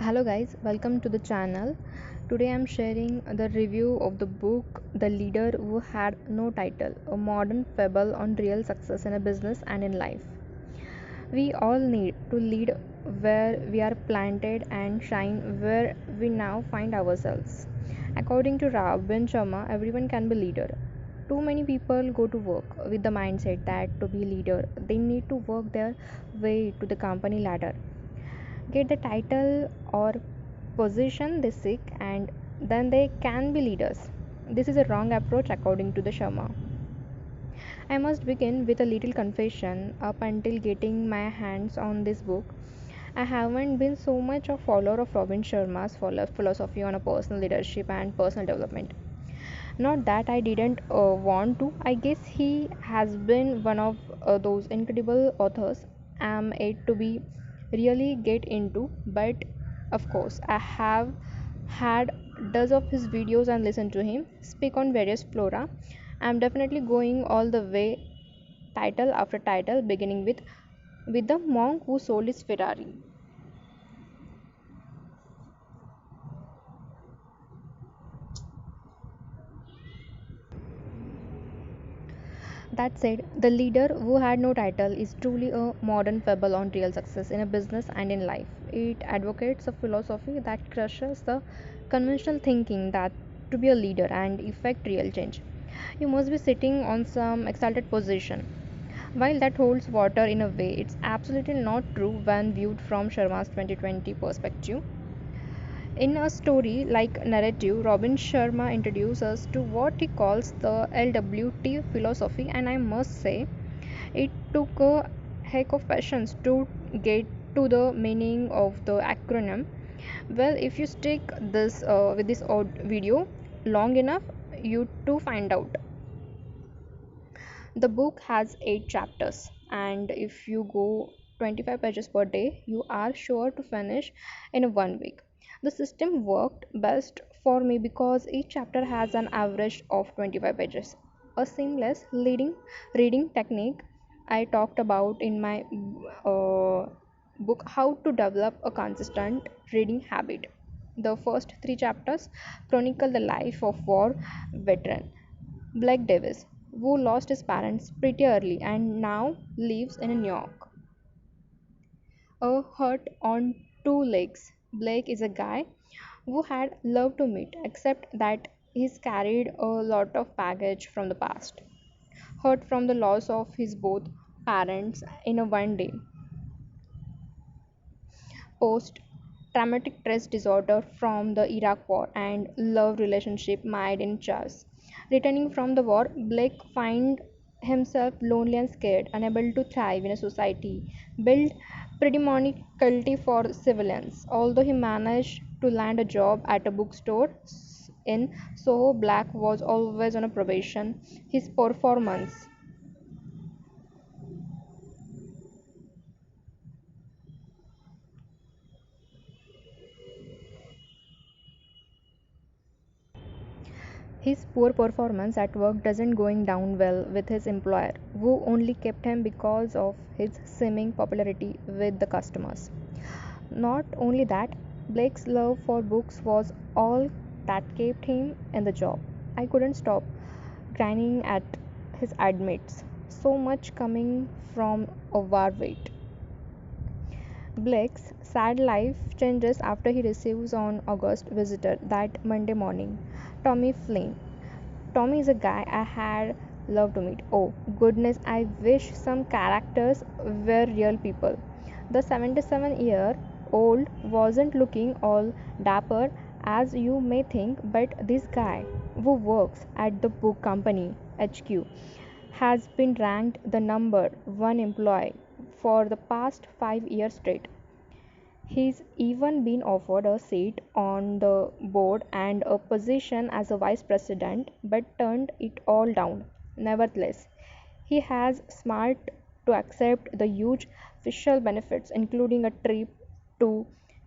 Hello guys, welcome to the channel. Today I'm sharing the review of the book The Leader Who Had No Title, a modern fable on real success in a business and in life. We all need to lead where we are planted and shine where we now find ourselves. According to Robin Sharma, everyone can be leader. Too many people go to work with the mindset that to be leader, they need to work their way to the company ladder, get the title or position they seek, and then they can be leaders. This is a wrong approach according to the Sharma. I must begin with a little confession. Up until getting my hands on this book, I haven't been so much a follower of Robin Sharma's philosophy on a personal leadership and personal development. Not that I didn't want to. I guess he has been one of those incredible authors I'm yet to be really get into. But of course, I have had dozens of his videos and listened to him speak on various flora. I'm definitely going all the way, title after title, beginning with the monk who sold his Ferrari. That said, The Leader Who Had No Title is truly a modern fable on real success in a business and in life. It advocates a philosophy that crushes the conventional thinking that to be a leader and effect real change, you must be sitting on some exalted position. While that holds water in a way, it's absolutely not true when viewed from Sharma's 2020 perspective. In a story like narrative, Robin Sharma introduces us to what he calls the LWT philosophy, and I must say, it took a heck of patience to get to the meaning of the acronym. Well, if you stick this with this video long enough, you too find out. The book has 8 chapters, and if you go 25 pages per day, you are sure to finish in 1 week. The system worked best for me because each chapter has an average of 25 pages. A seamless reading technique I talked about in my book, How to Develop a Consistent Reading Habit. The first 3 chapters chronicle the life of war veteran Blake Davis, who lost his parents pretty early and now lives in New York. A hurt on 2 legs. Blake is a guy who had loved to meet, except that he's carried a lot of baggage from the past. Hurt from the loss of his both parents in a one day, post traumatic stress disorder from the Iraq War, and love relationship made in chaos. Returning from the war, Blake finds himself lonely and scared, unable to thrive in a society built predominantly for civilians. Although he managed to land a job at a bookstore in Soho, Black was always on a probation. His performance His poor performance at work doesn't going down well with his employer, who only kept him because of his seeming popularity with the customers. Not only that, Blake's love for books was all that kept him in the job. I couldn't stop grinding at his admits, so much coming from a war weight. Blake's sad life changes after he receives on August visitor that Monday morning, Tommy Flynn. Tommy is a guy I had loved to meet. Oh goodness, I wish some characters were real people. The 77-year-old wasn't looking all dapper as you may think, but this guy who works at the book company HQ has been ranked the number one employee for the past 5 years straight. He's even been offered a seat on the board and a position as a vice president, but turned it all down. Nevertheless, he has smart to accept the huge official benefits, including a trip to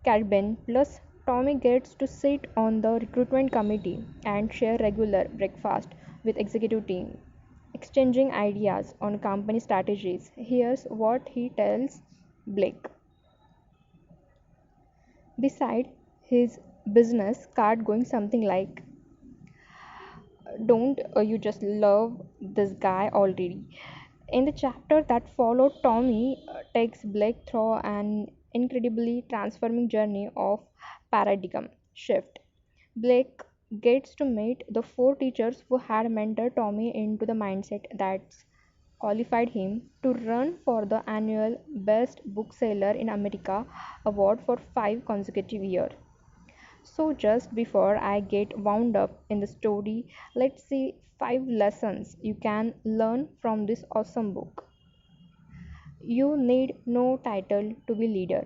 Caribbean. Plus, Tommy gets to sit on the recruitment committee and share regular breakfast with executive team, exchanging ideas on company strategies. Here's what he tells Blake. beside his business card going something like, don't you just love this guy already? In the chapter that followed, Tommy takes Blake through an incredibly transforming journey of paradigm shift. Blake gets to meet the four teachers who had mentored Tommy into the mindset that's qualified him to run for the annual Best Bookseller in America award for 5 consecutive years. So, just before I get wound up in the story, let's see 5 lessons you can learn from this awesome book. You need no title to be leader.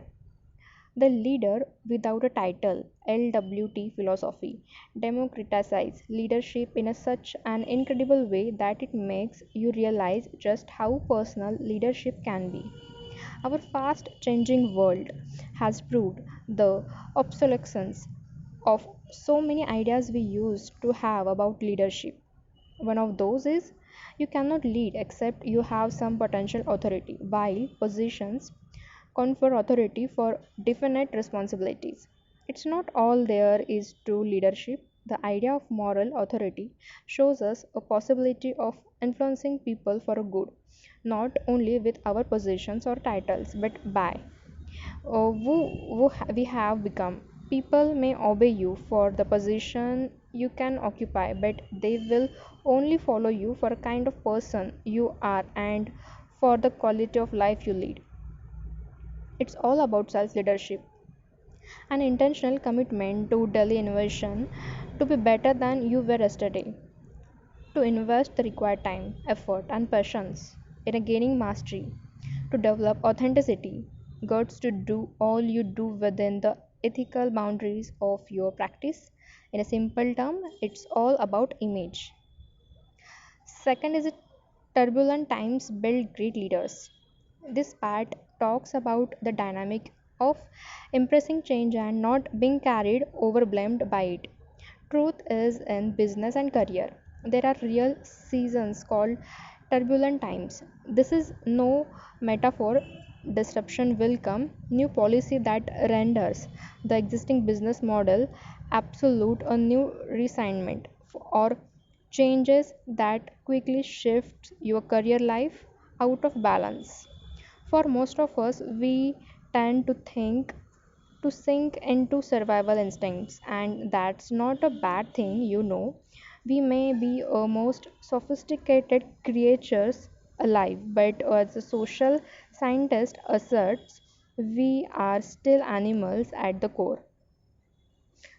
The leader without a title, LWT philosophy, democratizes leadership in such an incredible way that it makes you realize just how personal leadership can be. Our fast changing world has proved the obsolescence of so many ideas we used to have about leadership. One of those is you cannot lead except you have some potential authority, while positions confer authority for definite responsibilities. It's not all there is to leadership. The idea of moral authority shows us a possibility of influencing people for a good, not only with our positions or titles, but by we have become. People may obey you for the position you can occupy, but they will only follow you for a kind of person you are and for the quality of life you lead. It's all about self leadership, an intentional commitment to daily innovation, to be better than you were yesterday, to invest the required time, effort, and patience in gaining mastery, to develop authenticity, guts to do all you do within the ethical boundaries of your practice. In a simple term, it's all about image. Second is it turbulent times build great leaders. This part talks about the dynamic of embracing change and not being carried overwhelmed by it. Truth is in business and career. There are real seasons called turbulent times. This is no metaphor. Disruption will come. New policy that renders the existing business model absolute, a new reassignment, or changes that quickly shift your career life out of balance. For most of us, we tend to think to sink into survival instincts, and that's not a bad thing, you know. We may be a most sophisticated creatures alive, but as a social scientist asserts, we are still animals at the core.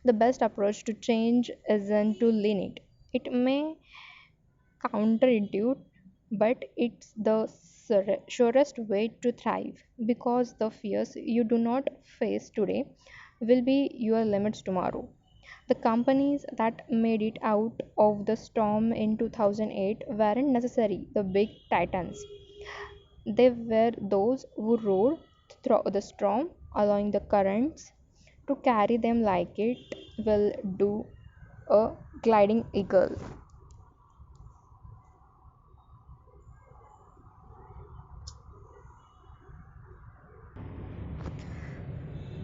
The best approach to change isn't to lean it. It may counterintuitive, but it's the surest way to thrive, because the fears you do not face today will be your limits tomorrow. The companies that made it out of the storm in 2008 weren't necessarily the big titans. They were those who rode through the storm, allowing the currents to carry them like it will do a gliding eagle.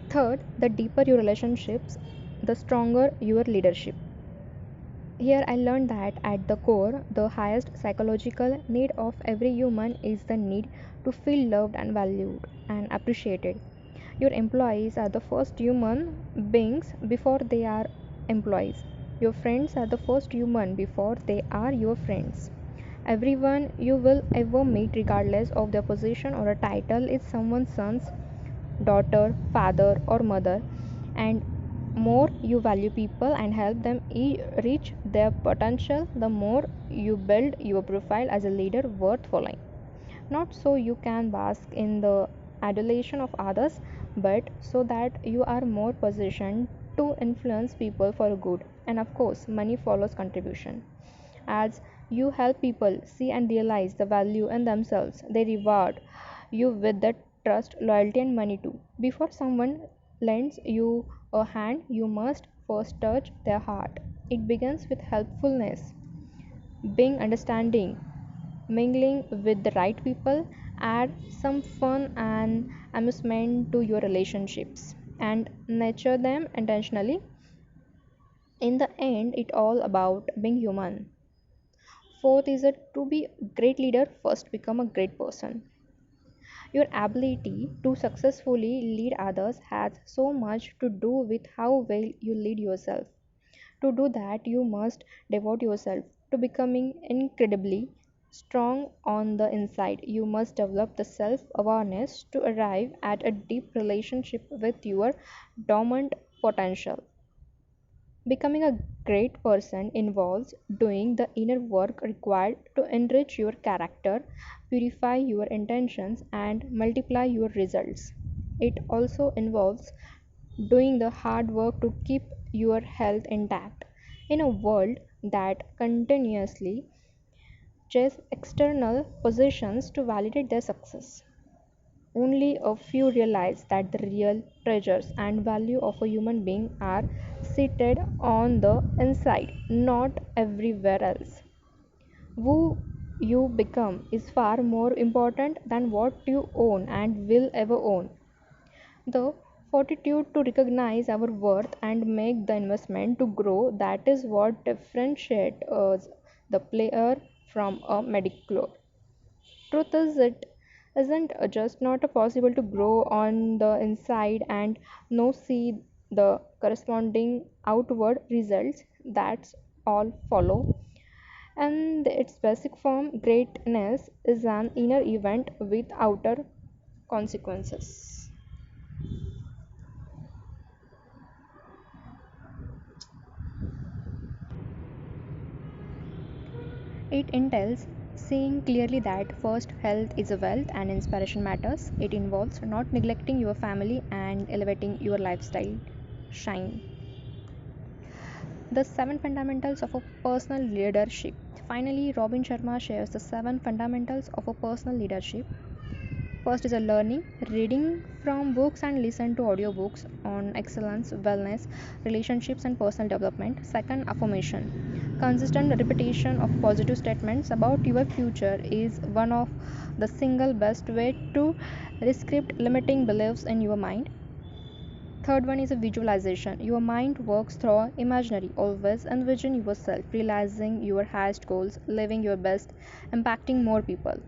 Third, the deeper your relationships, the stronger your leadership. Here I learned that at the core, the highest psychological need of every human is the need to feel loved and valued and appreciated. Your employees are the first human beings before they are employees. Your friends are the first human before they are your friends. Everyone you will ever meet, regardless of their position or a title, is someone's son's daughter, father, or mother, and more you value people and help them reach their potential, the more you build your profile as a leader worth following. Not so you can bask in the adulation of others, but so that you are more positioned to influence people for good. And of course, money follows contribution. As you help people see and realize the value in themselves, they reward you with the trust, loyalty, and money too. Before someone lends you a hand, you must first touch their heart. It begins with helpfulness, being understanding, mingling with the right people. Add some fun and amusement to your relationships, and nurture them intentionally. In the end, it all about being human. Fourth is that to be a great leader, first become a great person. Your ability to successfully lead others has so much to do with how well you lead yourself. To do that, you must devote yourself to becoming incredibly strong on the inside. You must develop the self awareness to arrive at a deep relationship with your dormant potential. Becoming a great person involves doing the inner work required to enrich your character, purify your intentions, and multiply your results. It also involves doing the hard work to keep your health intact. In a world that continuously chases external positions to validate their success, only a few realize that the real treasures and value of a human being are seated on the inside, not everywhere else. Who you become is far more important than what you own and will ever own. The fortitude to recognize our worth and make the investment to grow, that is what differentiates us, the player from a mediocre. Truth is, it isn't just not a possible to grow on the inside and no see the corresponding outward results that's all follow. And its basic form, greatness is an inner event with outer consequences. It entails seeing clearly that first health is a wealth and inspiration matters. It involves not neglecting your family and elevating your lifestyle shine. The seven fundamentals of a personal leadership. Finally, Robin Sharma shares the seven fundamentals of a personal leadership. First is a learning, reading from books and listen to audiobooks on excellence, wellness, relationships, and personal development. Second, affirmation. Consistent repetition of positive statements about your future is one of the single best way to rescript limiting beliefs in your mind. Third one is a visualization. Your mind works through imaginary. Always envision yourself realizing your highest goals, living your best, impacting more people.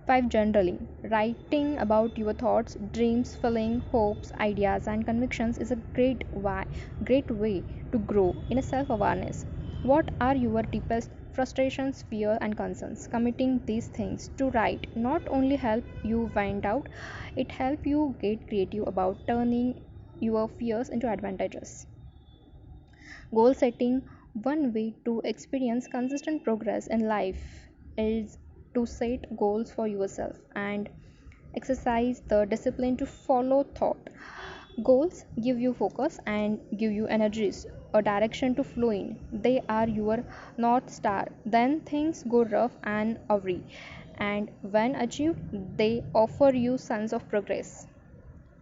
5. Journaling. Writing about your thoughts, dreams, feelings, hopes, ideas, and convictions is a great way to grow in a self-awareness. What are your deepest frustrations, fear, and concerns? Committing these things to write not only help you find out, it help you get creative about turning your fears into advantages. Goal setting. One way to experience consistent progress in life is to set goals for yourself and exercise the discipline to follow thought. Goals give you focus and give you energies, a direction to flow in. They are your north star. Then things go rough and awry, and when achieved, they offer you sense of progress.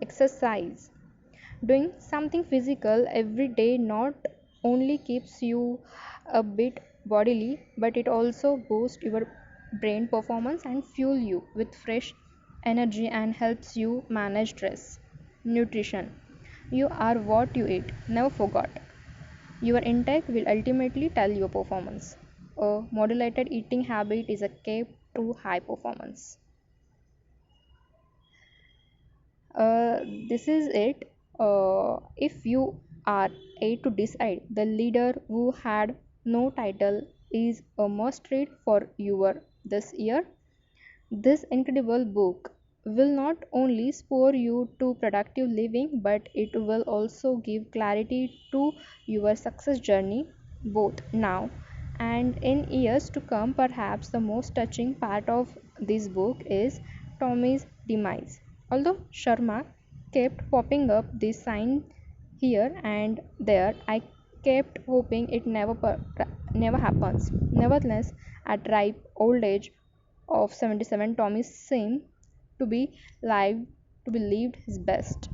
Exercise. Doing something physical every day not only keeps you a bit bodily, but it also boosts your brain performance and fuel you with fresh energy and helps you manage stress. Nutrition. You are what you eat. Never forget. Your intake will ultimately tell your performance. A modulated eating habit is a key to high performance. This is it. If you are a to decide, the leader who had no title is a must read for your this year. This incredible book will not only spur you to productive living, but it will also give clarity to your success journey, both now and in years to come. Perhaps the most touching part of this book is Tommy's demise. Although Sharma kept popping up this sign here and there, I kept hoping it never happens. Nevertheless, at ripe old age of 77, Tommy seemed to be live to be lived his best.